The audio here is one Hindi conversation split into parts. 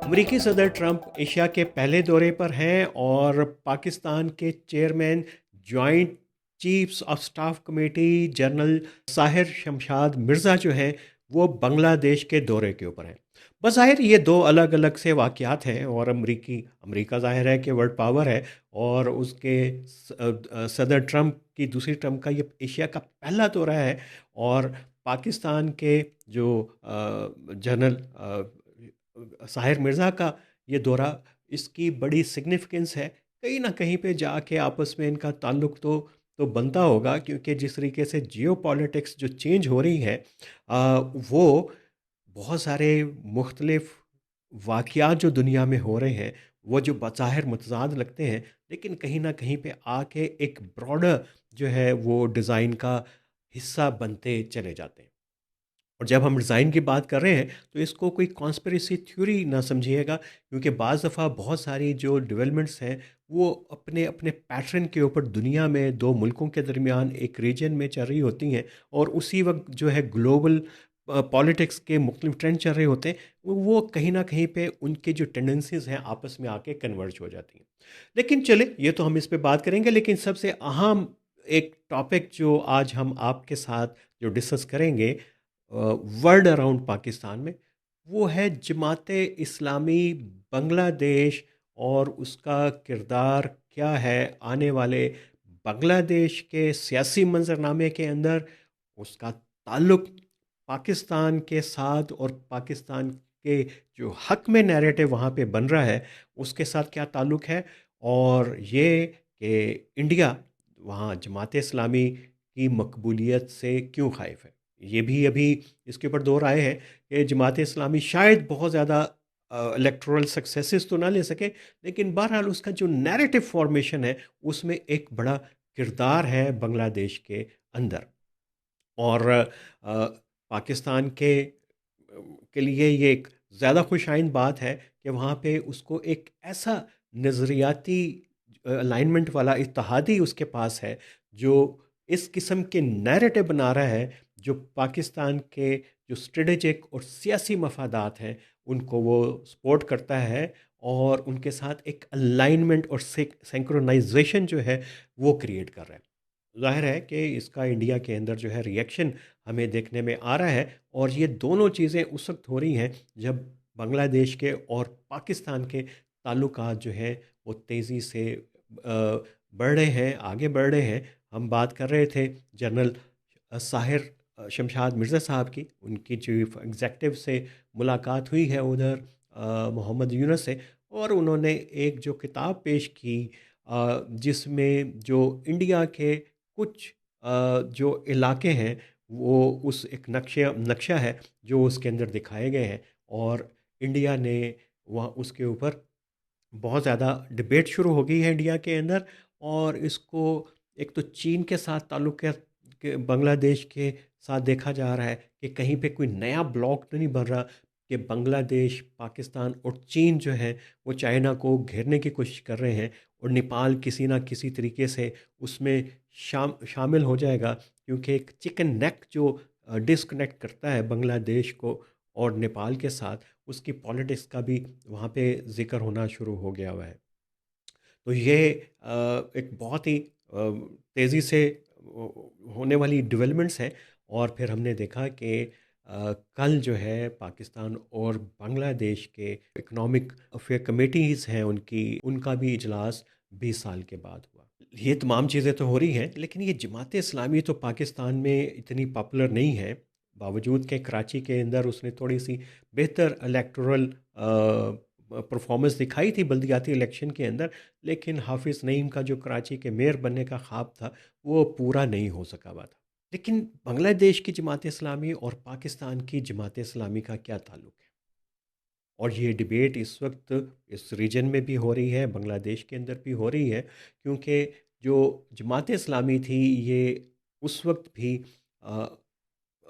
अमेरिकी सदर ट्रंप एशिया के पहले दौरे पर हैं और पाकिस्तान के chairman joint chiefs of staff committee general Sahir Shamshad Mirza जो हैं वो बांग्लादेश के दौरे के ऊपर हैं। बज़ाहिर ये दो अलग अलग से वाक़यात हैं और अमेरिका ज़ाहिर है कि वर्ल्ड पावर है और उसके सदर ट्रंप की दूसरी ट्रंप का ये एशिया का पहला दौरा है। और पाकिस्तान के जो जनरल साहिर मिर्ज़ा का ये दौरा, इसकी बड़ी सिग्निफिकेंस है। कहीं ना कहीं पे जाके आपस में इनका ताल्लुक तो बनता होगा, क्योंकि जिस तरीके से जियो पॉलिटिक्स जो चेंज हो रही है वो बहुत सारे मुख्तलिफ वाक़यात जो दुनिया में हो रहे हैं, वो जो बज़ाहिर मुतज़ाद लगते हैं, लेकिन कहीं ना कहीं पे आके एक ब्रॉडर जो है वो डिज़ाइन का हिस्सा बनते चले जाते हैं। और जब हम डिज़ाइन की बात कर रहे हैं तो इसको कोई कॉन्स्पिरेसी थ्योरी ना समझिएगा, क्योंकि बाज़ दफ़ा बहुत सारी जो डेवलपमेंट्स हैं वो अपने अपने पैटर्न के ऊपर दुनिया में दो मुल्कों के दरमियान एक रीजन में चल रही होती हैं, और उसी वक्त जो है ग्लोबल पॉलिटिक्स के मुख्तलिफ ट्रेंड चल रहे होते हैं, वो कहीं ना कहीं पे उनके जो टेंडेंसीज हैं आपस में आके कन्वर्ज हो जाती हैं। लेकिन चले, ये तो हम इस पे बात करेंगे, लेकिन सबसे अहम एक टॉपिक जो आज हम आपके साथ जो डिस्कस करेंगे वर्ल्ड अराउंड पाकिस्तान में, वो है जमात इस्लामी बांग्लादेश, और उसका किरदार क्या है आने वाले बांग्लादेश के सियासी मंजरनामे के अंदर, उसका ताल्लुक पाकिस्तान के साथ और पाकिस्तान के जो हक में नैरेटिव वहाँ पे बन रहा है उसके साथ क्या ताल्लुक है, और ये कि इंडिया वहाँ जमात इस्लामी की मकबूलियत से क्यों खाइफ है। ये भी अभी इसके ऊपर दो राय है कि जमात इस्लामी शायद बहुत ज़्यादा इलेक्टोरल सक्सेसेस तो ना ले सके, लेकिन बहरहाल उसका जो नैरेटिव फॉर्मेशन है उसमें एक बड़ा किरदार है बांग्लादेश के अंदर। और पाकिस्तान के लिए ये एक ज़्यादा खुशाइन बात है कि वहाँ पे उसको एक ऐसा नज़रियाती अलाइनमेंट वाला इत्तेहादी उसके पास है जो इस किस्म के नैरेटिव बना रहा है, जो पाकिस्तान के जो स्ट्रेटेजिक और सियासी मफादात हैं उनको वो सपोर्ट करता है, और उनके साथ एक अलाइनमेंट और सिंक्रोनाइजेशन जो है वो क्रिएट कर रहा है। ज़ाहिर है कि इसका इंडिया के अंदर जो है रिएक्शन हमें देखने में आ रहा है, और ये दोनों चीज़ें उस वक्त हो रही हैं जब बांग्लादेश के और पाकिस्तान के ताल्लुकात जो है वो तेज़ी से बढ़ रहे हैं, आगे बढ़ रहे हैं। हम बात कर रहे थे जनरल साहिर शमशाद मिर्ज़ा साहब की, उनकी चीफ एग्जेक्टिव से मुलाकात हुई है उधर मोहम्मद यूनस से, और उन्होंने एक जो किताब पेश की जिसमें जो इंडिया के कुछ जो इलाके हैं वो उस एक नक्शा है जो उसके अंदर दिखाए गए हैं, और इंडिया ने वहाँ उसके ऊपर बहुत ज़्यादा डिबेट शुरू हो गई है इंडिया के अंदर। और इसको एक तो चीन के साथ ताल्लुक़ के बांग्लादेश के साथ देखा जा रहा है कि कहीं पे कोई नया ब्लॉक तो नहीं बन रहा कि बांग्लादेश, पाकिस्तान और चीन जो है वो चाइना को घेरने की कोशिश कर रहे हैं, और नेपाल किसी ना किसी तरीके से उसमें शामिल हो जाएगा, क्योंकि एक चिकन नेक जो डिस्कनेक्ट करता है बांग्लादेश को और नेपाल के साथ, उसकी पॉलिटिक्स का भी वहाँ पे ज़िक्र होना शुरू हो गया हुआ है। तो ये एक बहुत ही तेज़ी से होने वाली डेवलपमेंट्स हैं। और फिर हमने देखा कि कल जो है पाकिस्तान और बांग्लादेश के इकोनॉमिक अफेयर कमेटीज़ हैं उनका भी इजलास 20 साल के बाद हुआ। ये तमाम चीज़ें तो हो रही हैं, लेकिन ये जमात इस्लामी तो पाकिस्तान में इतनी पॉपुलर नहीं है, बावजूद के कराची के अंदर उसने थोड़ी सी बेहतर इलेक्टोरल परफॉर्मेंस दिखाई थी बल्दियाती इलेक्शन के अंदर, लेकिन हाफिज़ नईम का जो कराची के मेयर बनने का ख्वाब था वो पूरा नहीं हो सका हुआ था। लेकिन बांग्लादेश की जमात इस्लामी और पाकिस्तान की जमात इस्लामी का क्या ताल्लुक़ है? और ये डिबेट इस वक्त इस रीजन में भी हो रही है, बांग्लादेश के अंदर भी हो रही है, क्योंकि जो जमात इस्लामी थी ये उस वक्त भी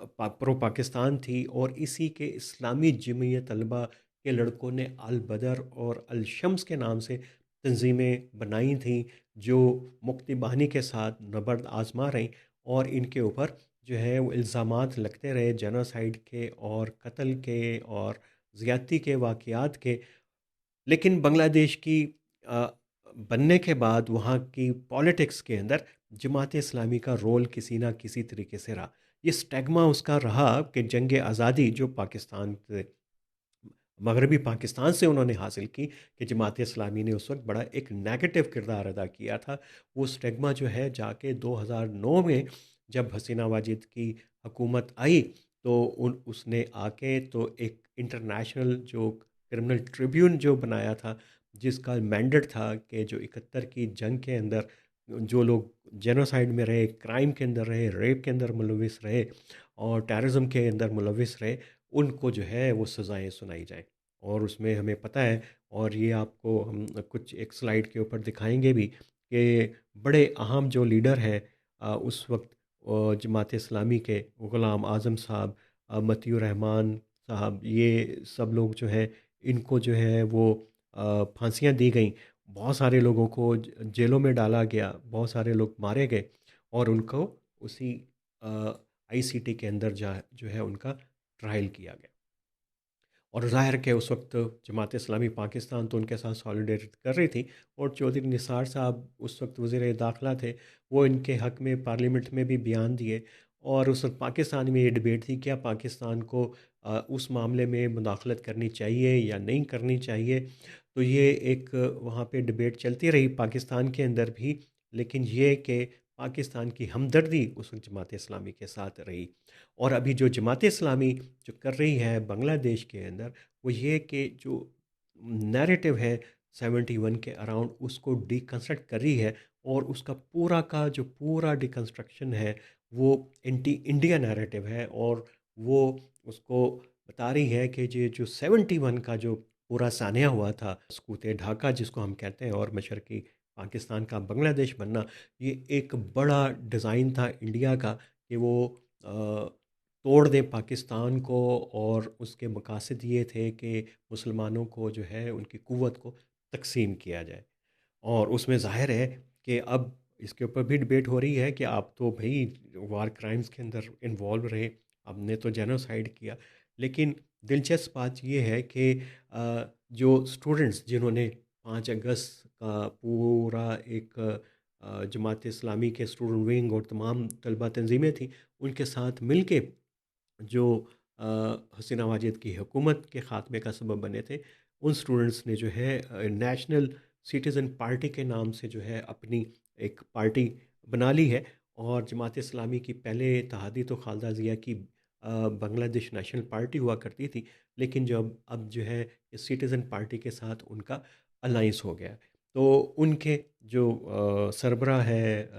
प्रो पाकिस्तान थी, और इसी के इस्लामी जमीयत तलबा के लड़कों ने अल बदर और अल शम्स के नाम से तंजीमें बनाई थी जो मुक्ति बाहिनी के साथ नबर्द आजमा रहीं, और इनके ऊपर जो है वो इल्ज़ामात लगते रहे जेनोसाइड के और कत्ल के और ज़्यादती के वाक़यात के। लेकिन बांग्लादेश की अ, बनने के बाद वहाँ की पॉलिटिक्स के अंदर जमात इस्लामी का रोल किसी ना किसी तरीके से रहा। ये स्टैग्मा उसका रहा कि जंग आज़ादी जो पाकिस्तान से, मगरबी पाकिस्तान से उन्होंने हासिल की, कि जमात इस्लामी ने उस वक्त बड़ा एक नेगेटिव किरदार अदा किया था। वो स्टैग्मा जो है जाके 2009 में जब हसीना वाजिद की हुकूमत आई, तो उसने आके तो एक इंटरनेशनल जो क्रिमिनल ट्रिब्यून जो बनाया था, जिसका मैंडेट था कि जो 71 की जंग के अंदर जो लोग जेनोसाइड में रहे, क्राइम के अंदर रहे, रेप के अंदर मुलविस रहे और टेररिज्म के अंदर मुलविस रहे, उनको जो है वो सज़ाएं सुनाई जाएं। और उसमें हमें पता है, और ये आपको हम कुछ एक स्लाइड के ऊपर दिखाएंगे भी, कि बड़े अहम जो लीडर हैं उस वक्त जमात इस्लामी के, ग़ुलाम आज़म साहब, मतीउर रहमान साहब, ये सब लोग जो हैं, इनको जो है वो फांसियां दी गई। बहुत सारे लोगों को जेलों में डाला गया, बहुत सारे लोग मारे गए, और उनको उसी आईसीटी के अंदर जो है उनका ट्रायल किया गया। और ज़ाहिर के उस वक्त जमात इस्लामी पाकिस्तान तो उनके साथ सॉलिडेट कर रही थी, और चौधरी निसार साहब उस वक्त वज़ीर दाखिला थे, वो इनके हक़ में पार्लियामेंट में भी बयान दिए। और उस वक्त पाकिस्तान में ये डिबेट थी, क्या पाकिस्तान को उस मामले में मुदाखलत करनी चाहिए या नहीं करनी चाहिए। तो ये एक वहाँ पे डिबेट चलती रही पाकिस्तान के अंदर भी, लेकिन ये कि पाकिस्तान की हमदर्दी उस वक्त जमात इस्लामी के साथ रही। और अभी जो जमात इस्लामी जो कर रही है बांग्लादेश के अंदर, वो ये कि जो नैरेटिव है 71 के अराउंड, उसको डिकंस्ट्रक्ट कर रही है, और उसका पूरा का जो पूरा डिकंस्ट्रक्शन है वो एंटी इंडिया नैरेटिव है। और वो उसको बता रही है कि ये जो 71 का जो पूरा सानिया हुआ था, सकूत ढाका जिसको हम कहते हैं, और मशरकी पाकिस्तान का बांग्लादेश बनना, ये एक बड़ा डिज़ाइन था इंडिया का, कि वो तोड़ दें पाकिस्तान को। और उसके मकासद ये थे कि मुसलमानों को जो है उनकी क़ुव्वत को तकसीम किया जाए। और उसमें ज़ाहिर है कि अब इसके ऊपर भी डिबेट हो रही है कि आप तो भाई वार क्राइम्स के अंदर इन्वॉल्व रहे, आपने तो जेनोसाइड किया। लेकिन दिलचस्प बात यह है कि जो स्टूडेंट्स जिन्होंने 5 अगस्त का पूरा एक जमात इस्लामी के स्टूडेंट विंग और तमाम तलबा तंजीमें थी, उनके साथ मिल के जो अ, हसीना वाजिद की हुकूमत के ख़ात्मे का सबब बने थे, उन स्टूडेंट्स ने जो है नेशनल सिटीज़न पार्टी के नाम से जो है अपनी एक पार्टी बना ली है। और जमात इस्लामी की पहले इत्तेहादी तो खालदा ज़िया की बांग्लादेश नेशनल पार्टी हुआ करती थी, लेकिन जब अब जो है इस सिटीज़न पार्टी के साथ उनका अलाइंस हो गया। तो उनके जो सरबराह है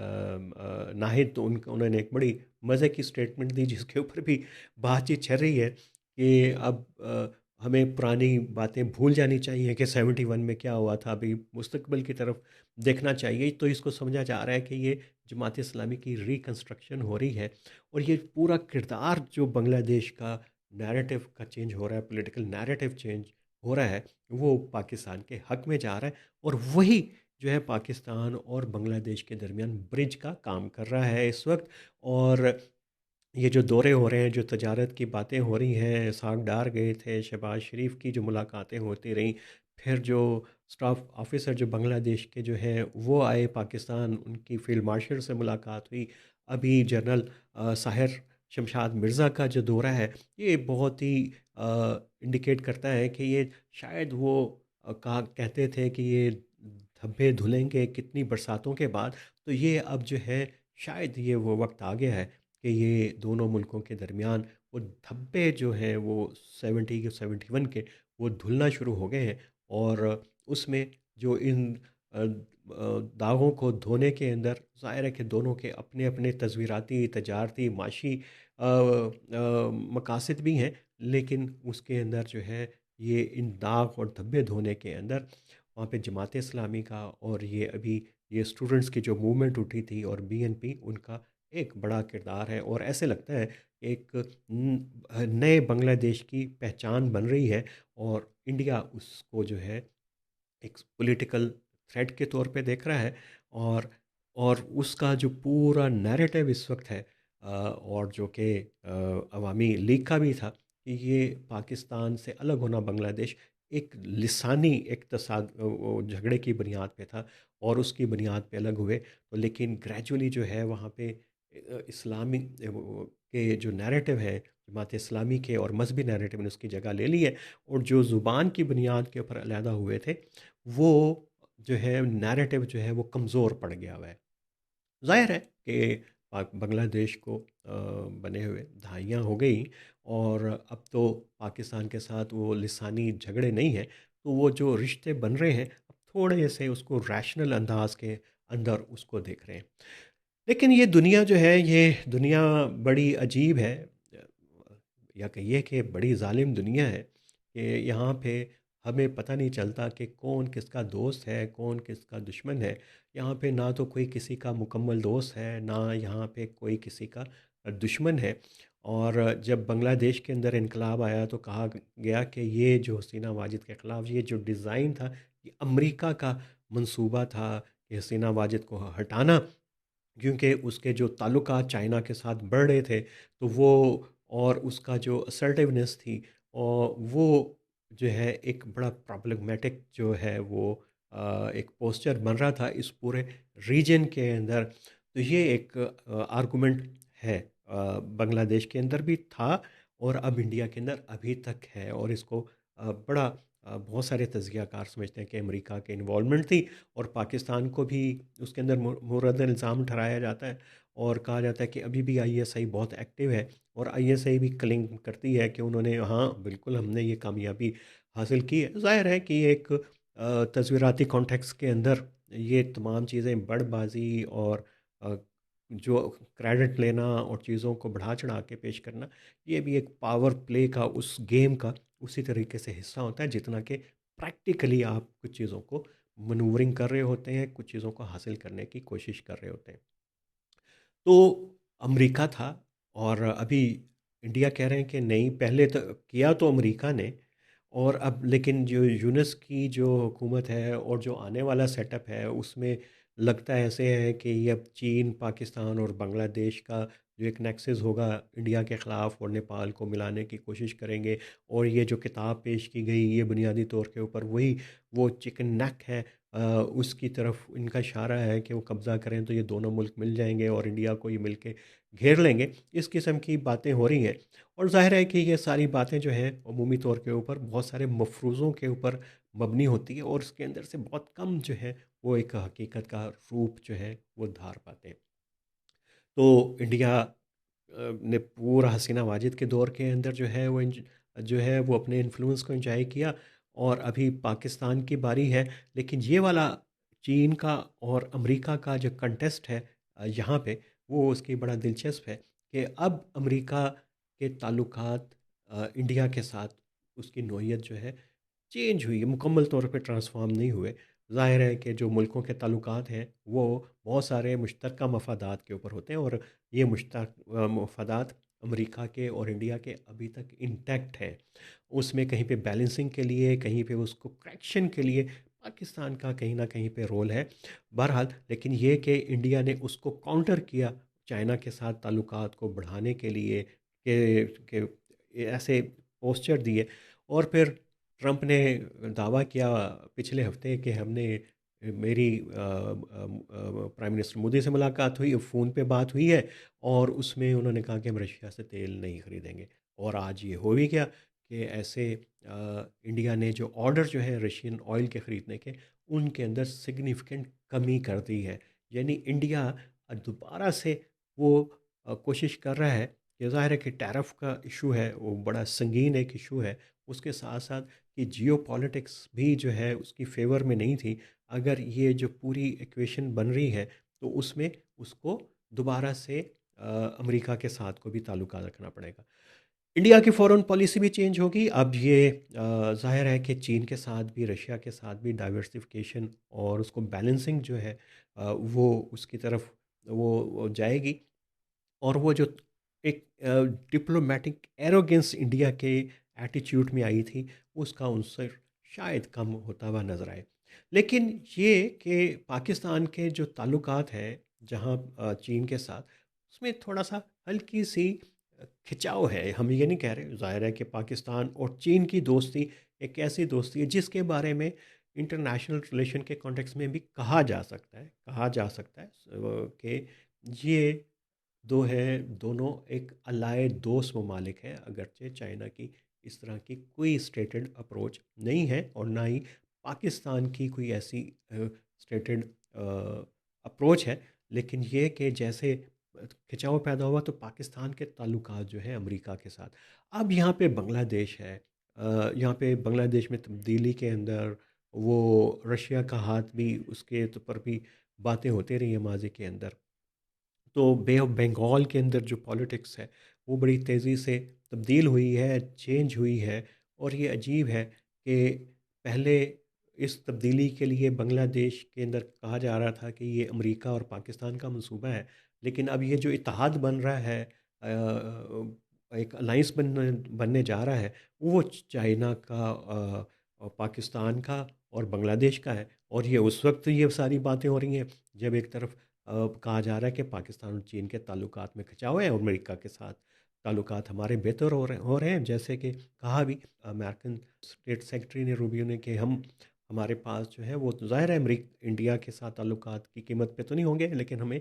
नाहिद, तो उन्होंने एक बड़ी मज़े की स्टेटमेंट दी, जिसके ऊपर भी बातचीत चल रही है कि अब हमें पुरानी बातें भूल जानी चाहिए कि 71 में क्या हुआ था, अभी मुस्तकबिल की तरफ देखना चाहिए। तो इसको समझा जा रहा है कि ये जमात इस्लामी की रिकंस्ट्रक्शन हो रही है, और ये पूरा किरदार जो बांग्लादेश का नैरेटिव का चेंज हो रहा है, पॉलिटिकल नैरेटिव चेंज हो रहा है, वो पाकिस्तान के हक में जा रहा है। और वही जो है पाकिस्तान और बांग्लादेश के दरमियान ब्रिज का काम कर रहा है इस वक्त। और ये जो दौरे हो रहे हैं, जो तजारत की बातें हो रही हैं, साग डार गए थे, शहबाज शरीफ की जो मुलाकातें होती रहीं, फिर जो स्टाफ ऑफिसर जो बांग्लादेश के जो हैं वो आए पाकिस्तान, उनकी फील्ड मार्शल से मुलाकात हुई। अभी जनरल साहिर शमशाद मिर्ज़ा का जो दौरा है, ये बहुत ही इंडिकेट करता है कि ये शायद वो कहा कहते थे कि ये धब्बे धुलेंगे कितनी बरसातों के बाद। तो ये अब जो है शायद ये वो वक्त आ गया है कि ये दोनों मुल्कों के दरमियान वो धब्बे जो हैं वो 70 के 71 के वो धुलना शुरू हो गए हैं। और उसमें जो इन दागों को धोने के अंदर ज़ाहिर है कि दोनों के अपने अपने तज़वीराती, तजारती, माशी मकासद भी हैं। लेकिन उसके अंदर जो है ये इन दाग और धब्बे धोने के अंदर वहाँ पे जमात इस्लामी का, और ये अभी ये स्टूडेंट्स की जो मूवमेंट उठी थी, और बीएनपी, उनका एक बड़ा किरदार है। और ऐसे लगता है एक नए बांग्लादेश की पहचान बन रही है, और इंडिया उसको जो है एक पॉलिटिकल थ्रेट के तौर पे देख रहा है। और उसका जो पूरा नैरेटिव इस वक्त है, और जो कि अवामी लीग का भी था, कि ये पाकिस्तान से अलग होना बांग्लादेश, एक लिसानी एक वो झगड़े की बुनियाद पे था और उसकी बुनियाद पे अलग हुए। तो लेकिन ग्रेजुअली जो है वहाँ पे इस्लामी के जो नैरेटिव है, जमात इस्लामी के और मजहबी नैरेटिव ने उसकी जगह ले ली है, और जो ज़ुबान की बुनियाद के ऊपर अलहदा हुए थे, वो जो है नैरेटिव जो है वो कमज़ोर पड़ गया हुआ है। ज़ाहिर है कि बांग्लादेश को बने हुए दहाइयाँ हो गई, और अब तो पाकिस्तान के साथ वो लिसानी झगड़े नहीं हैं, तो वो जो रिश्ते बन रहे हैं अब थोड़े से उसको रैशनल अंदाज के अंदर उसको देख रहे हैं। लेकिन ये दुनिया जो है, ये दुनिया बड़ी अजीब है, या कहिए कि बड़ी ज़ालिम दुनिया है, कि यहाँ पे हमें पता नहीं चलता कि कौन किसका दोस्त है, कौन किसका दुश्मन है। यहाँ पे ना तो कोई किसी का मुकम्मल दोस्त है, ना यहाँ पे कोई किसी का दुश्मन है। और जब बांग्लादेश के अंदर इनकलाब आया तो कहा गया कि ये जो हसीना वाजिद के ख़िलाफ़ ये जो डिज़ाइन था, ये अमेरिका का मंसूबा था कि हसीना वाजिद को हटाना, क्योंकि उसके जो ताल्लुकात चाइना के साथ बढ़ रहे थे, तो वो और उसका जो असर्टिवनेस थी, और वो जो है एक बड़ा प्रॉब्लमेटिक जो है वो एक पोस्चर बन रहा था इस पूरे रीजन के अंदर। तो ये एक आर्गुमेंट है, बांग्लादेश के अंदर भी था और अब इंडिया के अंदर अभी तक है, और इसको बड़ा बहुत सारे तज्कियाकार समझते हैं कि अमेरिका के इन्वॉल्वमेंट थी, और पाकिस्तान को भी उसके अंदर मुर्रद इल्ज़ाम ठहराया जाता है, और कहा जाता है कि अभी भी आईएसआई बहुत एक्टिव है, और आईएसआई भी क्लेम करती है कि उन्होंने, हाँ बिल्कुल हमने ये कामयाबी हासिल की है। ज़ाहिर है कि एक तस्वीराती कॉन्टेक्स्ट के अंदर ये तमाम चीज़ें बड़बाजी और अ, जो क्रेडिट लेना और चीज़ों को बढ़ा चढ़ा के पेश करना, ये भी एक पावर प्ले का, उस गेम का उसी तरीके से हिस्सा होता है, जितना कि प्रैक्टिकली आप कुछ चीज़ों को मनूवरिंग कर रहे होते हैं, कुछ चीज़ों को हासिल करने की कोशिश कर रहे होते हैं। तो अमेरिका था, और अभी इंडिया कह रहे हैं कि नहीं, पहले तो किया तो अमेरिका ने, और अब लेकिन जो यूनिस की जो हुकूमत है और जो आने वाला सेटअप है, उसमें लगता ऐसे है कि ये अब चीन, पाकिस्तान और बांग्लादेश का जो एक नेक्सस होगा इंडिया के ख़िलाफ़, और नेपाल को मिलाने की कोशिश करेंगे। और ये जो किताब पेश की गई, ये बुनियादी तौर के ऊपर वही वो चिकन नेक है, उसकी तरफ इनका इशारा है कि वो कब्ज़ा करें तो ये दोनों मुल्क मिल जाएंगे और इंडिया को ये मिल के घेर लेंगे। इस किस्म की बातें हो रही हैं, और ज़ाहिर है कि ये सारी बातें जो हैं अमूमी तौर के ऊपर बहुत सारे मफरूज़ों के ऊपर मबनी होती है, और उसके अंदर से बहुत कम जो है वो एक हकीकत का रूप जो है वो धार पाते हैं। तो इंडिया ने पूरा हसीना वाजिद के दौर के अंदर जो है वो जो है वो अपने इन्फ्लुएंस को एंजॉय किया, और अभी पाकिस्तान की बारी है। लेकिन ये वाला चीन का और अमेरिका का जो कंटेस्ट है यहाँ पे, वो उसकी बड़ा दिलचस्प है कि अब अमेरिका के ताल्लुकात इंडिया के साथ, उसकी नोयत जो है चेंज हुई है, मुकम्मल तौर पे ट्रांसफ़ॉर्म नहीं हुए। ज़ाहिर है कि जो मुल्कों के ताल्लुकात हैं, वो बहुत सारे मुश्तरका मफ़ादात के ऊपर होते हैं, और ये मफ़ादात अमेरिका के और इंडिया के अभी तक इंटैक्ट हैं। उसमें कहीं पे बैलेंसिंग के लिए, कहीं पे उसको करेक्शन के लिए पाकिस्तान का कहीं न कहीं पे रोल है। बहरहाल, लेकिन ये कि इंडिया ने उसको काउंटर किया चाइना के साथ ताल्लुकात को बढ़ाने के लिए, कि ऐसे पोस्चर दिए, और फिर ट्रंप ने दावा किया पिछले हफ्ते कि हमने मेरी प्राइम मिनिस्टर मोदी से मुलाकात हुई, फ़ोन पे बात हुई है, और उसमें उन्होंने कहा कि हम रशिया से तेल नहीं खरीदेंगे। और आज ये हो भी गया कि ऐसे इंडिया ने जो ऑर्डर जो है रशियन ऑयल के ख़रीदने के, उनके अंदर सिग्निफिकेंट कमी कर दी है। यानी इंडिया दोबारा से वो कोशिश कर रहा है, कि ज़ाहिर है कि टैरिफ का इशू है, वो बड़ा संगीन एक इशू है। उसके साथ साथ कि जियोपॉलिटिक्स भी जो है उसकी फ़ेवर में नहीं थी। अगर ये जो पूरी इक्वेशन बन रही है, तो उसमें उसको दोबारा से अमेरिका के साथ को भी ताल्लुकात रखना पड़ेगा। इंडिया की फ़ॉरेन पॉलिसी भी चेंज होगी। अब ये ज़ाहिर है कि चीन के साथ भी, रशिया के साथ भी डाइवर्सिफ़िकेशन और उसको बैलेंसिंग जो है वो उसकी तरफ वो जाएगी। और वो जो एक डिप्लोमेटिक एरोगेंस इंडिया के एटीट्यूड में आई थी, उसका उनसे शायद कम होता हुआ नज़र आए। लेकिन ये कि पाकिस्तान के जो ताल्लुकात हैं, जहाँ चीन के साथ, उसमें थोड़ा सा हल्की सी खिंचाव है। हम ये नहीं कह रहे, ज़ाहिर है कि पाकिस्तान और चीन की दोस्ती एक ऐसी दोस्ती है जिसके बारे में इंटरनेशनल रिलेशन के कॉन्टेक्स्ट में भी कहा जा सकता है कि ये दो है, दोनों एक अलाए दोस्त ममालिक हैं, अगरचे चाइना की इस तरह की कोई स्टेटेड अप्रोच नहीं है और ना ही पाकिस्तान की कोई ऐसी स्टेटेड अप्रोच है। लेकिन ये कि जैसे खिंचाव पैदा हुआ तो पाकिस्तान के ताल्लुकात जो है अमेरिका के साथ, अब यहाँ पे बांग्लादेश है, यहाँ पे बांग्लादेश में तब्दीली के अंदर वो रशिया का हाथ भी, उसके तो पर भी बातें होती रही हैं माजी के अंदर। तो बे ऑफ बंगाल के अंदर जो पॉलिटिक्स है वो बड़ी तेज़ी से तब्दील हुई है, चेंज हुई है। और ये अजीब है कि पहले इस तब्दीली के लिए बांग्लादेश के अंदर कहा जा रहा था कि ये अमेरिका और पाकिस्तान का मंसूबा है, लेकिन अब ये जो इत्तेहाद बन रहा है, एक अलाइंस बनने बनने जा रहा है, वो चाइना का, और पाकिस्तान का और बांग्लादेश का है। और ये उस वक्त ये सारी बातें हो रही हैं जब एक तरफ कहा जा रहा है कि पाकिस्तान और चीन के ताल्लुकात में खिंचाव है और अमेरिका के साथ ताल्लुकात हमारे बेहतर हो रहे हैं। जैसे कि कहा भी अमेरिकन स्टेट सेक्रेटरी ने, रूबियो ने, कि हम हमारे पास जो है वो तो ज़ाहिर है अमेरिका इंडिया के साथ ताल्लुकात की कीमत पे तो नहीं होंगे, लेकिन हमें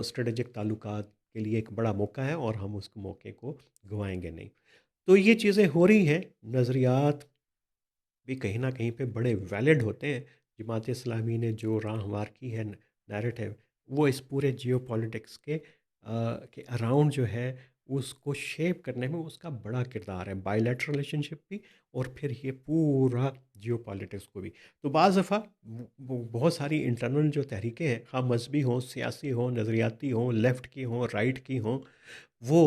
स्ट्रेटेजिक ताल्लुकात के लिए एक बड़ा मौका है और हम उस मौके को गंवाएंगे नहीं। तो ये चीज़ें हो रही हैं। नज़रियात भी कहीं न कहीं पे बड़े वैलिड होते हैं। जमात इस्लामी ने जो राह हमवार की है, नैरेटिव, वो इस पूरे जियोपॉलिटिक्स के अराउंड जो है उसको शेप करने में उसका बड़ा किरदार है। बायलैटरल रिलेशनशिप भी और फिर ये पूरा जियोपॉलिटिक्स को भी। तो बाज़ दफ़ा बहुत सारी इंटरनल जो तहरीकें हैं, ख़ाह मज़हबी हों, सियासी हों, नज़रियाती हों, लेफ़्ट की हों, राइट की हों, वो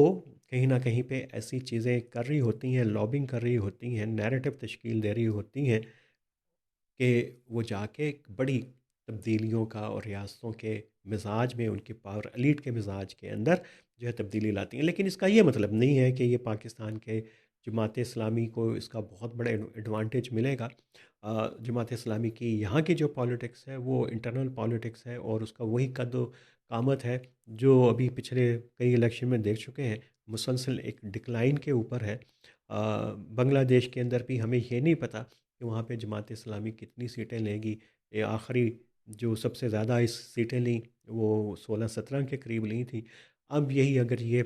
कहीं न कहीं पे ऐसी चीज़ें कर रही होती हैं, लॉबिंग कर रही होती हैं, नैरेटिव तश्कील दे रही होती हैं कि वो जाके एक बड़ी तब्दीलियों का और रियासतों के मिजाज में, उनकी पावर एलीट के मिजाज के अंदर जो है तब्दीली लाती हैं। लेकिन इसका ये मतलब नहीं है कि ये पाकिस्तान के जमात इस्लामी को इसका बहुत बड़ा एडवांटेज मिलेगा। जमात इस्लामी की यहाँ की जो पॉलिटिक्स है वो इंटरनल पॉलिटिक्स है और उसका वही कद कामत है जो अभी पिछले कई इलेक्शन में देख चुके हैं, मुसलसल एक डिक्लाइन के ऊपर है। बांग्लादेश के अंदर भी हमें ये नहीं पता कि वहाँ पे जमात इस्लामी कितनी सीटें लेगी। ये आखिरी जो सबसे ज़्यादा इस सीटें ली वो 16-17 के करीब ली थी। अब यही अगर ये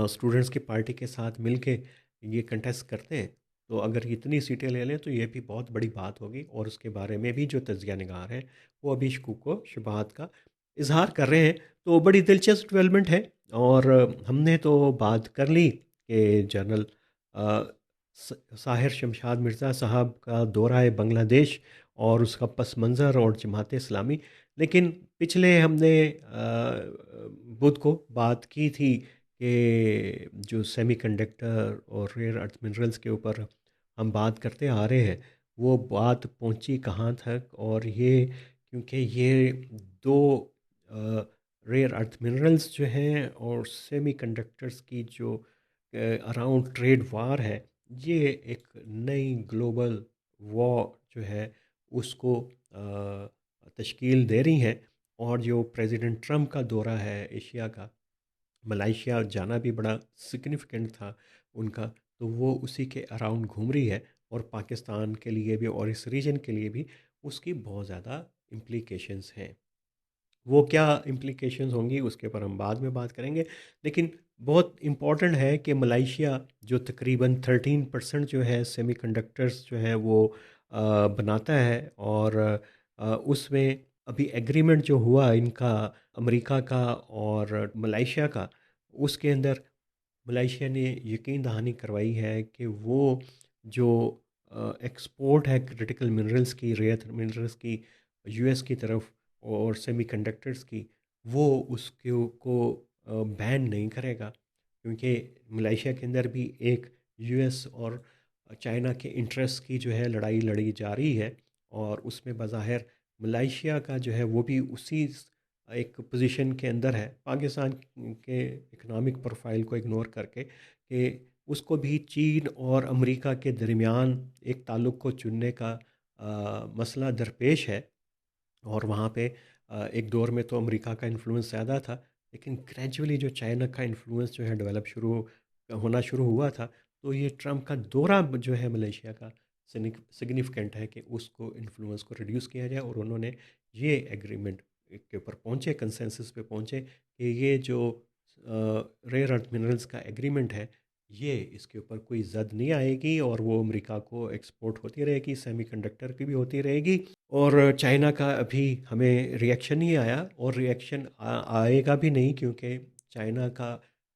स्टूडेंट्स की पार्टी के साथ मिलके ये कंटेस्ट करते हैं तो अगर इतनी सीटें ले लें तो ये भी बहुत बड़ी बात होगी। और उसके बारे में भी जो तज्ज़िया निगार हैं वो अभी शकूक व शुबहात का इजहार कर रहे हैं। तो बड़ी दिलचस्प डेवलपमेंट है। और हमने तो बात कर ली कि जनरल साहिर शमशाद मिर्ज़ा साहब का दौरा है बांग्लादेश और उसका पस मंज़र और जमात इस्लामी। लेकिन पिछले हमने बुध को बात की थी कि जो सेमीकंडक्टर और रेयर अर्थ मिनरल्स के ऊपर हम बात करते आ रहे हैं, वो बात पहुंची कहाँ तक। और ये क्योंकि ये दो रेयर अर्थ मिनरल्स जो हैं और सेमीकंडक्टर्स की जो अराउंड ट्रेड वार है, ये एक नई ग्लोबल वॉर जो है उसको तश्कील दे रही हैं। और जो प्रेसिडेंट ट्रम्प का दौरा है एशिया का, मलाइशिया जाना भी बड़ा सिग्निफिकेंट था उनका, तो वो उसी के अराउंड घूम रही है। और पाकिस्तान के लिए भी और इस रीजन के लिए भी उसकी बहुत ज़्यादा इम्प्लीकेशंस हैं। वो क्या इम्प्लीकेशंस होंगी उसके ऊपर हम बाद में बात करेंगे। लेकिन बहुत इम्पॉर्टेंट है कि मलाइशिया जो तकरीबन 13% जो है सेमीकंडक्टर्स जो है वो बनाता है। और उसमें अभी एग्रीमेंट जो हुआ इनका, अमेरिका का और मलाइशिया का, उसके अंदर मलेशिया ने यकीन दहानी करवाई है कि वो जो एक्सपोर्ट है क्रिटिकल मिनरल्स की, रेयर मिनरल्स की यूएस की तरफ और सेमीकंडक्टर्स की, वो उसके को बैन नहीं करेगा। क्योंकि मलेशिया के अंदर भी एक यूएस और चाइना के इंटरेस्ट की जो है लड़ाई लड़ी जा रही है। और उसमें बज़ाहिर मलेशिया का जो है वो भी उसी एक पोजीशन के अंदर है, पाकिस्तान के इकोनॉमिक प्रोफाइल को इग्नोर करके, कि उसको भी चीन और अमेरिका के दरमियान एक ताल्लुक़ को चुनने का मसला दरपेश है। और वहाँ पे एक दौर में तो अमेरिका का इन्फ्लुएंस ज़्यादा था, लेकिन ग्रेजुअली जो चाइना का इन्फ्लुएंस जो है डेवलप शुरू होना शुरू हुआ था, तो ये ट्रम्प का दौरा जो है मलेशिया का सिग्निफिकेंट है कि उसको इन्फ्लुएंस को रिड्यूस किया जाए, और उन्होंने ये एग्रीमेंट के ऊपर पहुँचे, कंसेंसस पे पहुँचे कि ये जो रेयर अर्थ मिनरल्स का एग्रीमेंट है, ये इसके ऊपर कोई जद नहीं आएगी, और वो अमेरिका को एक्सपोर्ट होती रहेगी, सेमीकंडक्टर की भी होती रहेगी। और चाइना का अभी हमें रिएक्शन नहीं आया, और रिएक्शन आएगा भी नहीं, क्योंकि चाइना का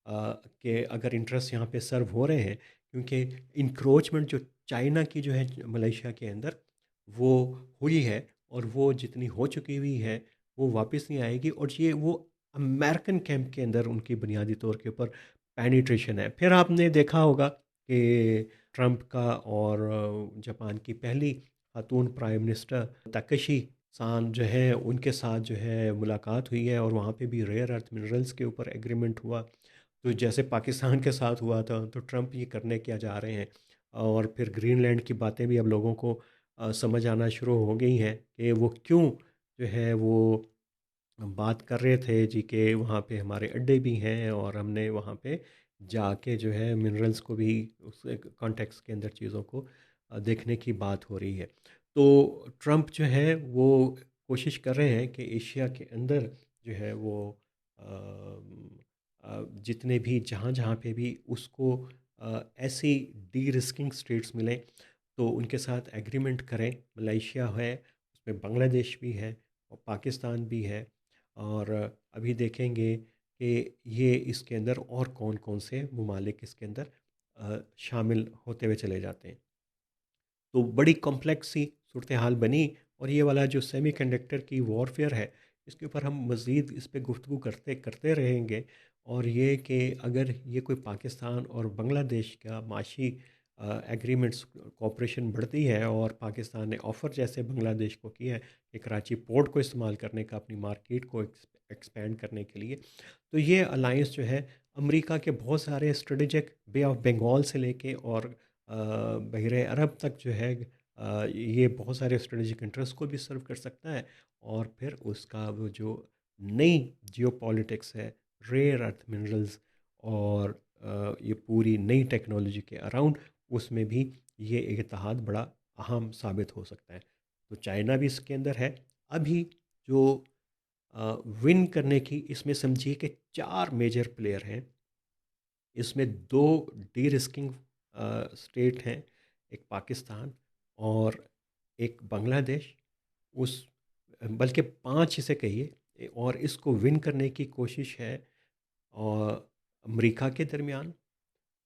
के अगर इंटरेस्ट यहाँ पे सर्व हो रहे हैं, क्योंकि इंक्रोचमेंट जो चाइना की जो है मलेशिया के अंदर वो हुई है, और वो जितनी हो चुकी हुई है वो वापस नहीं आएगी, और ये वो अमेरिकन कैंप के अंदर उनकी बुनियादी तौर के ऊपर पेनिट्रेशन है। फिर आपने देखा होगा कि ट्रंप का और जापान की पहली खातून प्राइम मिनिस्टर ताकेशी सान जो है उनके साथ जो है मुलाकात हुई है, और वहाँ पे भी रेयर अर्थ मिनरल्स के ऊपर एग्रीमेंट हुआ। तो जैसे पाकिस्तान के साथ हुआ था, तो ट्रंप ये करने क्या जा रहे हैं। और फिर ग्रीनलैंड की बातें भी अब लोगों को समझ आना शुरू हो गई हैं कि वो क्यों जो है वो बात कर रहे थे जी कि वहाँ पे हमारे अड्डे भी हैं, और हमने वहाँ पे जाके जो है मिनरल्स को भी उस कॉन्टेक्स्ट के अंदर चीज़ों को देखने की बात हो रही है। तो ट्रंप जो है वो कोशिश कर रहे हैं कि एशिया के अंदर जो है वो जितने भी जहाँ जहाँ पे भी उसको ऐसी डी रिस्किंग स्टेट्स मिलें, तो उनके साथ एग्रीमेंट करें। मलेशिया है, उसमें बांग्लादेश भी है, और पाकिस्तान भी है, और अभी देखेंगे कि ये इसके अंदर और कौन कौन से ममालिक इसके अंदर शामिल होते हुए चले जाते हैं। तो बड़ी कॉम्प्लेक्स सी सूरत हाल बनी, और ये वाला जो सेमीकंडक्टर की वॉरफेयर है, इसके ऊपर हम मज़ीद इस पे गुफ्तगू करते करते रहेंगे। और ये कि अगर ये कोई पाकिस्तान और बांग्लादेश का माशी एग्रीमेंट्स कोऑपरेशन बढ़ती है, और पाकिस्तान ने ऑफ़र जैसे बांग्लादेश को किया है कि कराची पोर्ट को इस्तेमाल करने का अपनी मार्केट को एक्सपेंड करने के लिए, तो ये अलायंस जो है अमेरिका के बहुत सारे स्ट्रेटेजिक बे ऑफ बंगाल से लेके और बहरे अरब तक जो है ये बहुत सारे स्ट्रेटेजिक इंटरेस्ट को भी सर्व कर सकता है। और फिर उसका वो जो नई जियोपॉलिटिक्स है, रेयर अर्थ मिनरल्स और ये पूरी नई टेक्नोलॉजी के अराउंड, उसमें भी ये इत्तेहाद बड़ा अहम साबित हो सकता है। तो चाइना भी इसके अंदर है। अभी जो विन करने की, इसमें समझिए कि 4 मेजर प्लेयर हैं। इसमें 2 डी रिस्किंग स्टेट हैं, एक पाकिस्तान और एक बांग्लादेश। उस बल्कि 5 इसे कहिए, और इसको विन करने की कोशिश है और अमेरिका के दरमियान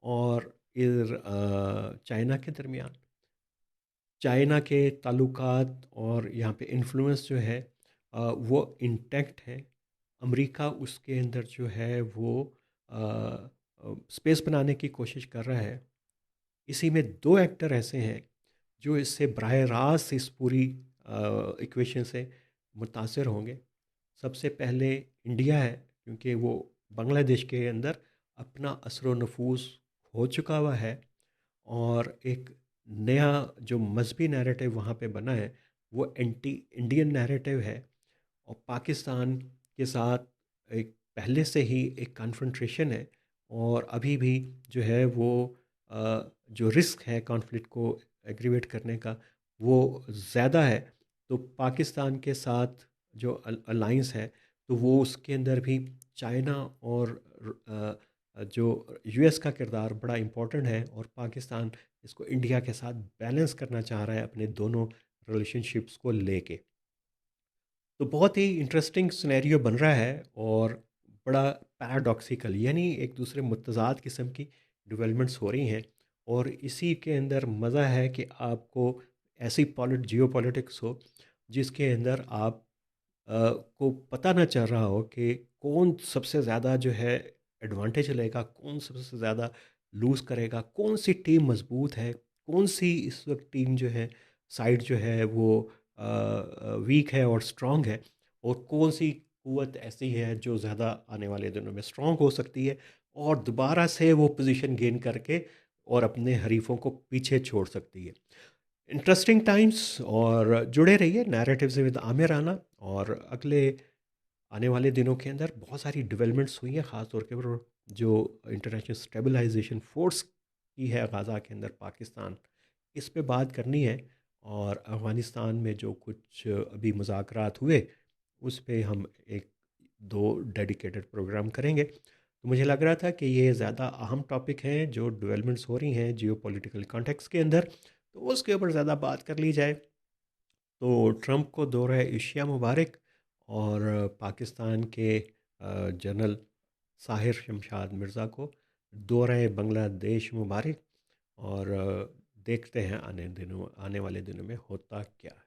और इधर चाइना के दरमियान। चाइना के ताल्लुकात और यहाँ पे इन्फ्लुएंस जो है वो इंटैक्ट है। अमेरिका उसके अंदर जो है वो स्पेस बनाने की कोशिश कर रहा है। इसी में 2 एक्टर ऐसे हैं जो इससे बराह रास्त इस पूरी इक्वेशन से मुतासर होंगे। सबसे पहले इंडिया है, क्योंकि वो बांग्लादेश के अंदर अपना असर व नफूज़ हो चुका हुआ है, और एक नया जो मजहबी नैरेटिव वहाँ पे बना है वो एंटी इंडियन नैरेटिव है। और पाकिस्तान के साथ एक पहले से ही एक कॉन्फ्रंट्रेशन है, और अभी भी जो है वो जो रिस्क है कॉन्फ्लिक्ट को एग्रीवेट करने का वो ज़्यादा है। तो पाकिस्तान के साथ जो अलाइंस है, तो वो उसके अंदर भी चाइना और जो यूएस का किरदार बड़ा इम्पोर्टेंट है, और पाकिस्तान इसको इंडिया के साथ बैलेंस करना चाह रहा है अपने दोनों रिलेशनशिप्स को लेके। तो बहुत ही इंटरेस्टिंग सिनेरियो बन रहा है, और बड़ा पैराडॉक्सिकल, यानी एक दूसरे मुतज़ाद किस्म की डेवलपमेंट्स हो रही हैं। और इसी के अंदर मज़ा है कि आपको ऐसी जियो पॉलिटिक्स हो जिसके अंदर आप को पता ना चल रहा हो कि कौन सबसे ज़्यादा जो है एडवांटेज लेगा, कौन सबसे ज़्यादा लूज़ करेगा, कौन सी टीम मज़बूत है, कौन सी इस वक्त टीम जो है साइड जो है वो वीक है और स्ट्रांग है, और कौन सी कुव्वत ऐसी है जो ज़्यादा आने वाले दिनों में स्ट्रांग हो सकती है, और दोबारा से वो पोजीशन गेन करके और अपने हरीफों को पीछे छोड़ सकती है। इंटरेस्टिंग टाइम्स, और जुड़े रहिए नैरेटिव से विद आमिर राना। और अगले आने वाले दिनों के अंदर बहुत सारी डेवलपमेंट्स हुई हैं, ख़ास तौर के पर जो इंटरनेशनल स्टेबलाइजेशन फोर्स की है गाज़ा के अंदर पाकिस्तान, इस पे बात करनी है। और अफ़गानिस्तान में जो कुछ अभी मुज़ाकरात हुए, उस पे हम एक दो डेडिकेटेड प्रोग्राम करेंगे। तो मुझे लग रहा था कि ये ज़्यादा अहम टॉपिक हैं जो डेवलपमेंट्स हो रही हैं जियो पॉलिटिकल कॉन्टेक्स्ट के अंदर, तो उसके ऊपर ज़्यादा बात कर ली जाए। तो ट्रंप को दौरा एशिया मुबारक, और पाकिस्तान के जनरल साहिर शमशाद मिर्ज़ा को दौरा बांग्लादेश मुबारक। और देखते हैं आने वाले दिनों में होता क्या है।